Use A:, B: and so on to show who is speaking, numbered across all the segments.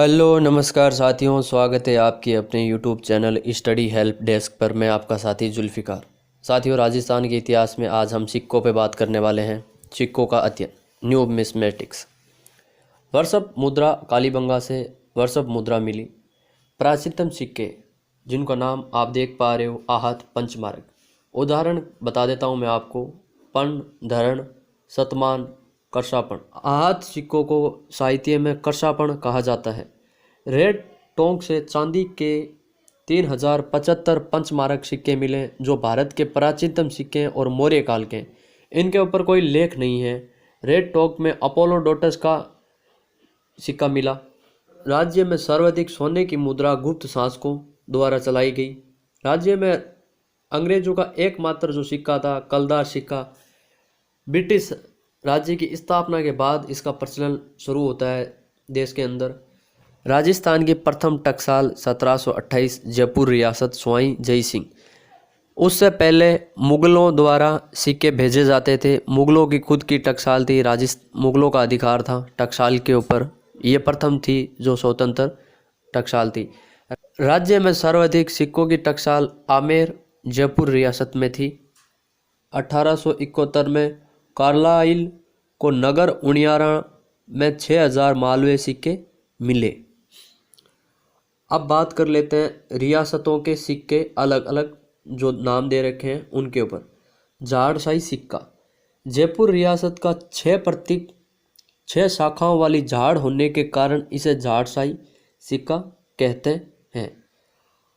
A: Hello नमस्कार साथियों, स्वागत है आपकी अपने YouTube channel study help desk पर। मैं आपका साथी जुल्फ़िकार। साथियों, राजस्थान के इतिहास में आज हम सिक्कों पे बात करने वाले हैं। सिक्कों का अध्ययन, न्यूमिस्मेटिक्स। वर्षभ मुद्रा कालीबंगा से वर्षभ मुद्रा मिली। प्राचीनतम सिक्के जिनका नाम आप देख पा रहे हो, आहत, पंचमार्क। उदाहरण बता देता हूँ मैं आपको। पर्ण, धरण, शतमान, कर्षापण। आहत सिक्कों को साहित्य में कर्षापण कहा जाता है। रेड टोंक से चांदी के 3075 पंचमार्क सिक्के मिले, जो भारत के प्राचीनतम सिक्के हैं और मौर्य काल के। इनके ऊपर कोई लेख नहीं है। रेड टोंक में अपोलोडोटस का सिक्का मिला। राज्य में सर्वाधिक सोने की मुद्रा गुप्त शासकों द्वारा चलाई गई। राज्य में अंग्रेजों का एकमात्र जो सिक्का था, कलदार सिक्का, ब्रिटिश राज्य की स्थापना के बाद इसका प्रचलन शुरू होता है देश के अंदर। राजस्थान की प्रथम टकसाल 1728 जयपुर रियासत स्वाई जय सिंह। उससे पहले मुगलों द्वारा सिक्के भेजे जाते थे। मुगलों की खुद की टकसाल थी। मुगलों का अधिकार था टकसाल के ऊपर। ये प्रथम थी जो स्वतंत्र टकसाल थी। राज्य में सर्वाधिक सिक्कों की टकसाल आमेर जयपुर रियासत में थी। 1871 में कार्लाइल को नगर उनियारा में 6000 मालवे सिक्के मिले। अब बात कर लेते हैं रियासतों के सिक्के, अलग अलग जो नाम दे रखे हैं उनके ऊपर। झाड़साई सिक्का। जयपुर रियासत का 6 शाखाओं वाली झाड़ होने के कारण इसे झाड़साई सिक्का कहते हैं।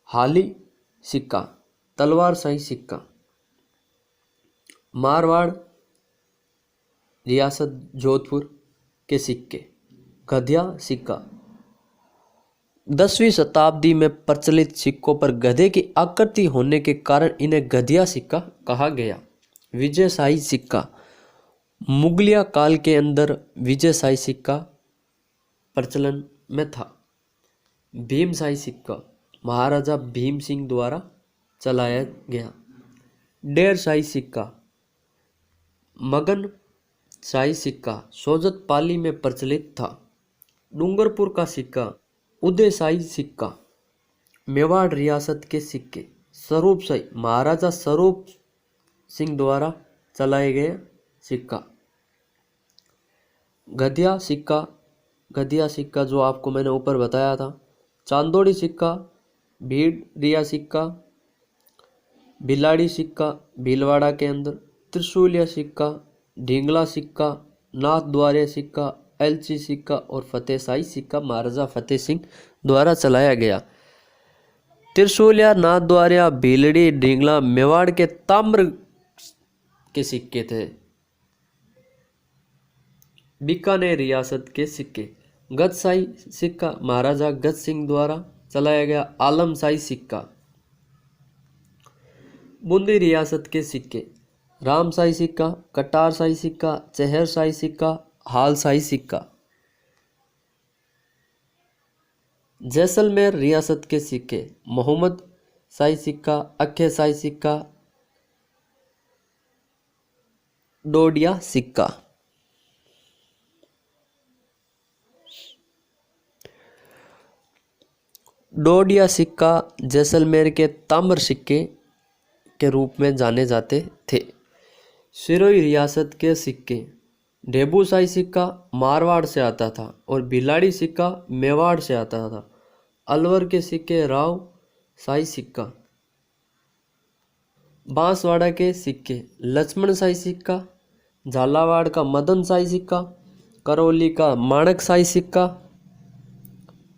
A: हाली सिक्का, तलवारशाही सिक्का। मारवाड़ रियासत जोधपुर के सिक्के। गधिया सिक्का। 10वीं शताब्दी में प्रचलित सिक्कों पर गधे की आकृति होने के कारण इन्हें गधिया सिक्का कहा गया। विजयशाही सिक्का। मुगलिया काल के अंदर विजयशाही सिक्का प्रचलन में था। भीमशाही सिक्का महाराजा भीम सिंह द्वारा चलाया गया। डेरशाही सिक्का। मगन शाही सिक्का सोजत पाली में प्रचलित था। डूंगरपुर का सिक्का। उदयशाही सिक्का। मेवाड़ रियासत के सिक्के। स्वरूपशाही महाराजा स्वरूप सिंह द्वारा चलाए गए सिक्का। गधिया सिक्का। गधिया सिक्का जो आपको मैंने ऊपर बताया था। चांदोड़ी सिक्का। भीड़ रिया सिक्का। भिलाड़ी सिक्का भीलवाड़ा के अंदर। त्रिशूलिया सिक्का। ढींगला सिक्का। नाथ द्वारिया सिक्का। एलची सिक्का और फतेहशाही सिक्का महाराजा फतेह सिंह द्वारा चलाया गया। त्रिशूलिया, नाथ द्वारिया, भीलड़ी, ढींगला मेवाड़ के ताम्र के सिक्के थे। बीकानेर रियासत के सिक्के। गजशाही सिक्का महाराजा गज सिंह द्वारा चलाया गया। आलमशाही सिक्का। बूंदी रियासत के सिक्के। रामशाही सिक्का, कटारशाही सिक्का, चेहरशाही सिक्का, हालशाही सिक्का। जैसलमेर रियासत के सिक्के। मोहम्मद शाही सिक्का, अक्खे शाही सिक्का, डोडिया सिक्का। डोडिया सिक्का जैसलमेर के ताम्र सिक्के के रूप में जाने जाते थे। सिरोही रियासत के सिक्के। ढेबूशाही सिक्का मारवाड़ से आता था और भिलाड़ी सिक्का मेवाड़ से आता था। अलवर के सिक्के राव शाही सिक्का। बांसवाड़ा के सिक्के। लक्ष्मण शाही सिक्का। झालावाड़ का मदन शाही सिक्का। करौली का माणक शाही सिक्का।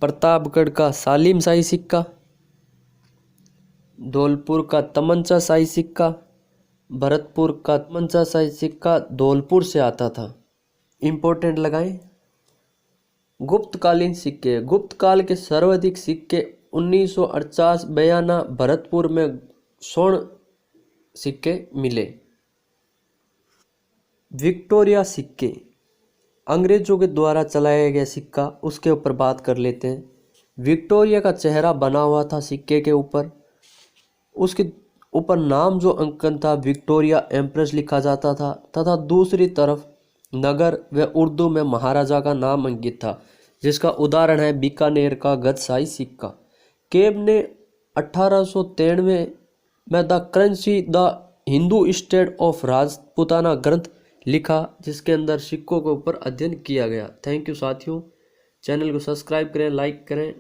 A: प्रतापगढ़ का सालिम शाही सिक्का। धौलपुर का तमंचा शाही सिक्का। भरतपुर का तमंचा शाही सिक्का धौलपुर से आता था। इम्पोर्टेंट लगाएं। गुप्तकालीन सिक्के। गुप्त काल के सर्वाधिक सिक्के 1948 बयाना भरतपुर में स्वर्ण सिक्के मिले। विक्टोरिया सिक्के। अंग्रेजों के द्वारा चलाया गया सिक्का, उसके ऊपर बात कर लेते हैं। विक्टोरिया का चेहरा बना हुआ था सिक्के के ऊपर। उसके ऊपर नाम जो अंकन था विक्टोरिया एम्प्रेस लिखा जाता था, तथा दूसरी तरफ नगर व उर्दू में महाराजा का नाम अंकित था। जिसका उदाहरण है बीकानेर का गदशाही सिक्का। केब ने 1893 में the currency the Hindu state of Rajputana ग्रंथ लिखा, जिसके अंदर सिक्कों के ऊपर अध्ययन किया गया। थैंक यू साथियों, चैनल को सब्सक्राइब करें, लाइक करें।